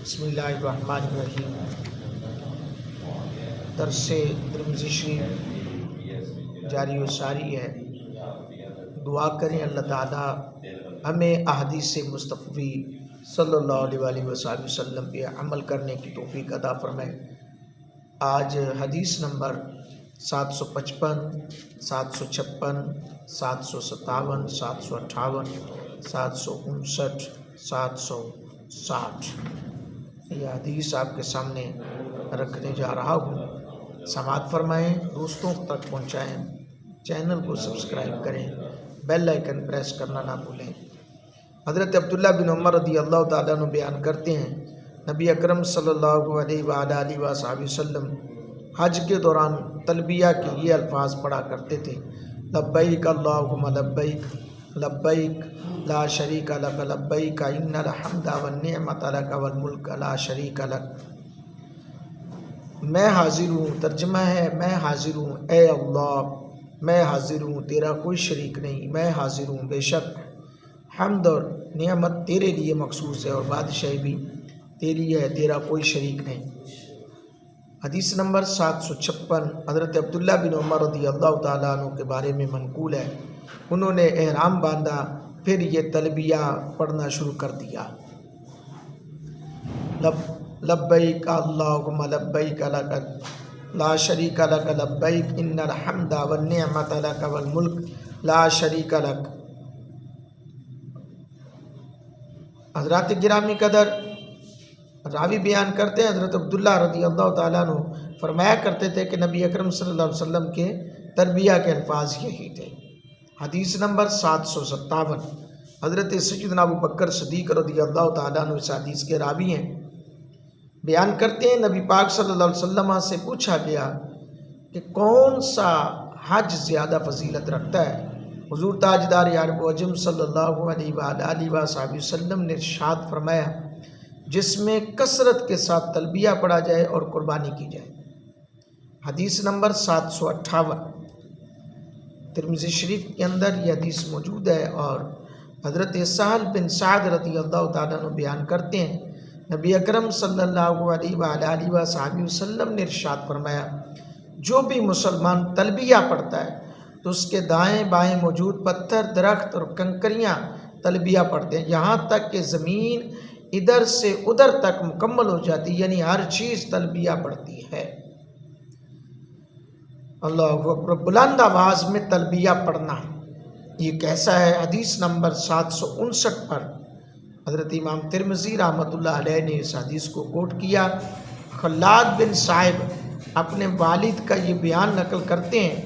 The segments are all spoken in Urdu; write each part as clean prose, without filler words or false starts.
بسم اللہ الرحمن الرحیم۔ درس ترمذی شریف جاری و ساری ہے۔ دعا کریں اللہ تعالیٰ ہمیں احادیث مصطفی صلی اللہ علیہ وسلم پہ عمل کرنے کی توفیق عطا فرمائے۔ آج حدیث نمبر 755، 756، 757، 758، 759، 760 یہ حدیث آپ کے سامنے رکھنے جا رہا ہوں۔ سماعت فرمائیں، دوستوں تک پہنچائیں، چینل کو سبسکرائب کریں، بیل آئیکن پریس کرنا نہ بھولیں۔ حضرت عبداللہ بن عمر رضی اللہ تعالیٰ عنہ بیان کرتے ہیں، نبی اکرم صلی اللہ علیہ وآلہ وسلم حج کے دوران تلبیہ کے یہ الفاظ پڑھا کرتے تھے: لبیک اللہم لبیک، لبیک لا شریک لک، لبیک ان الحمد والنعمت لک والملک لا شریک لک۔ میں حاضر ہوں، ترجمہ ہے میں حاضر ہوں اے اللہ، میں حاضر ہوں، تیرا کوئی شریک نہیں، میں حاضر ہوں، بے شک حمد اور نعمت تیرے لیے مخصوص ہے اور بادشاہی بھی تیری ہے، تیرا کوئی شریک نہیں۔ حدیث نمبر 756 حضرت عبداللہ بن عمر رضی اللہ تعالیٰ عنہ کے بارے میں منقول ہے، انہوں نے احرام باندھا، پھر یہ تلبیہ پڑھنا شروع کر دیا: لبیک اللہم لبیک لک لا شریک لک، لبیک ان الحمد والنعمت لک والملک لا شریک لک۔ حضرات گرامی قدر، راوی بیان کرتے ہیں حضرت عبداللہ رضی اللہ تعالیٰ عنہ فرمایا کرتے تھے کہ نبی اکرم صلی اللہ علیہ وسلم کے تلبیہ کے الفاظ یہی تھے۔ حدیث نمبر 757 حضرت سیدنا ابو بکر صدیق رضی اللہ تعالیٰ عنہ اس حدیث کے راوی ہیں، بیان کرتے ہیں نبی پاک صلی اللہ علیہ وسلم سے پوچھا گیا کہ کون سا حج زیادہ فضیلت رکھتا ہے؟ حضور تاجدار عرب و عجم صلی اللہ علیہ وآلہ وسلم نے ارشاد فرمایا: جس میں کثرت کے ساتھ تلبیہ پڑھا جائے اور قربانی کی جائے۔ حدیث نمبر 758 ترمذی شریف کے اندر یہ حدیث موجود ہے، اور حضرت سہل بن سعد رضی اللہ تعالیٰ عنہ بیان کرتے ہیں، نبی اکرم صلی اللہ علیہ وآلہ وسلم نے ارشاد فرمایا: جو بھی مسلمان تلبیہ پڑھتا ہے تو اس کے دائیں بائیں موجود پتھر، درخت اور کنکریاں تلبیہ پڑھتے ہیں، یہاں تک کہ زمین ادھر سے ادھر تک مکمل ہو جاتی، یعنی ہر چیز تلبیہ پڑھتی ہے۔ اللہ اکبر، بلند آواز میں تلبیہ پڑھنا یہ کیسا ہے؟ حدیث نمبر 759 پر حضرت امام ترمذی رحمۃ اللہ علیہ نے اس حدیث کو کوٹ کیا۔ خلاد بن صاحب اپنے والد کا یہ بیان نقل کرتے ہیں،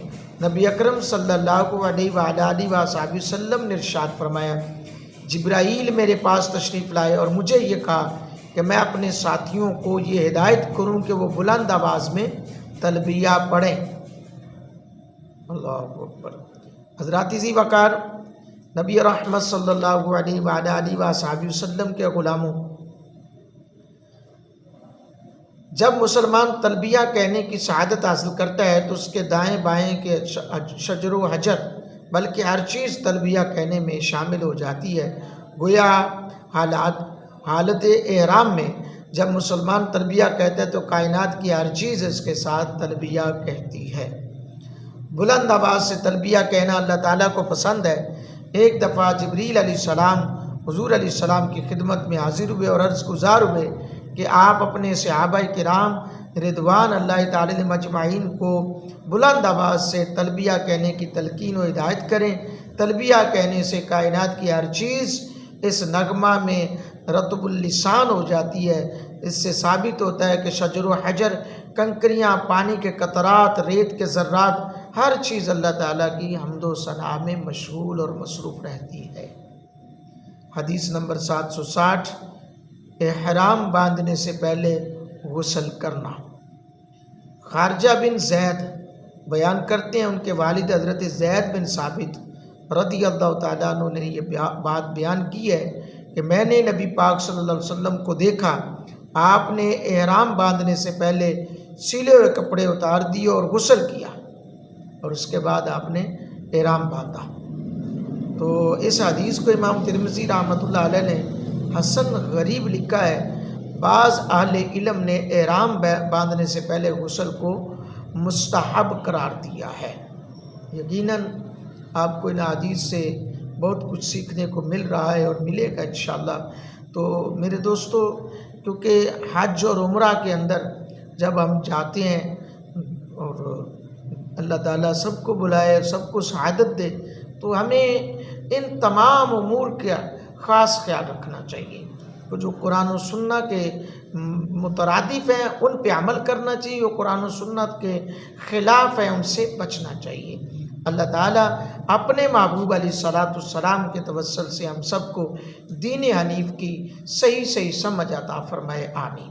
نبی اکرم صلی اللہ علیہ وآلہ وسلم نے ارشاد فرمایا: جبرائیل میرے پاس تشریف لائے اور مجھے یہ کہا کہ میں اپنے ساتھیوں کو یہ ہدایت کروں کہ وہ بلند آواز میں تلبیہ پڑھیں۔ اللہ اکبر۔ حضرات ذی وقار، نبی رحمت صلی اللہ علیہ وآلہ وسلم کے غلاموں، جب مسلمان تلبیہ کہنے کی سعادت حاصل کرتا ہے تو اس کے دائیں بائیں کے شجر و حجر بلکہ ہر چیز تلبیہ کہنے میں شامل ہو جاتی ہے۔ گویا حالت احرام میں جب مسلمان تلبیہ کہتا ہے تو کائنات کی ہر چیز اس کے ساتھ تلبیہ کہتی ہے۔ بلند آواز سے تلبیہ کہنا اللہ تعالیٰ کو پسند ہے۔ ایک دفعہ جبریل علیہ السلام حضور علیہ السلام کی خدمت میں حاضر ہوئے اور عرض گزار ہوئے کہ آپ اپنے صحابہ کرام رضوان اللہ تعالی مجمعین کو بلند آواز سے تلبیہ کہنے کی تلقین و ہدایت کریں۔ تلبیہ کہنے سے کائنات کی ہر چیز اس نغمہ میں رطب اللسان ہو جاتی ہے۔ اس سے ثابت ہوتا ہے کہ شجر و حجر، کنکریاں، پانی کے قطرات، ریت کے ذرات، ہر چیز اللہ تعالیٰ کی حمد و ثنا میں مشغول اور مصروف رہتی ہے۔ حدیث نمبر 760 احرام باندھنے سے پہلے غسل کرنا۔ خارجہ بن زید بیان کرتے ہیں، ان کے والد حضرت زید بن ثابت رضی اللہ تعالیٰ عنہ نے یہ بات بیان کی ہے کہ میں نے نبی پاک صلی اللہ علیہ وسلم کو دیکھا، آپ نے احرام باندھنے سے پہلے سلے ہوئے کپڑے اتار دیے اور غسل کیا، اور اس کے بعد آپ نے احرام باندھا۔ تو اس حدیث کو امام ترمذی رحمۃ اللہ علیہ نے حسن غریب لکھا ہے، بعض اہل علم نے احرام باندھنے سے پہلے غسل کو مستحب قرار دیا ہے۔ یقیناً آپ کو ان حدیث سے بہت کچھ سیکھنے کو مل رہا ہے اور ملے گا انشاءاللہ۔ تو میرے دوستو، کیونکہ حج اور عمرہ کے اندر جب ہم جاتے ہیں اور اللہ تعالیٰ سب کو بلائے اور سب کو سعادت دے، تو ہمیں ان تمام امور کا خاص خیال رکھنا چاہیے۔ تو جو قرآن و سنت کے مترادف ہیں ان پہ عمل کرنا چاہیے، اور قرآن و سنت کے خلاف ہیں ان سے بچنا چاہیے۔ اللہ تعالیٰ اپنے محبوب علیہ الصلاۃ والسلام کے توسل سے ہم سب کو دین حنیف کی صحیح سمجھ عطا فرمائے، آمین۔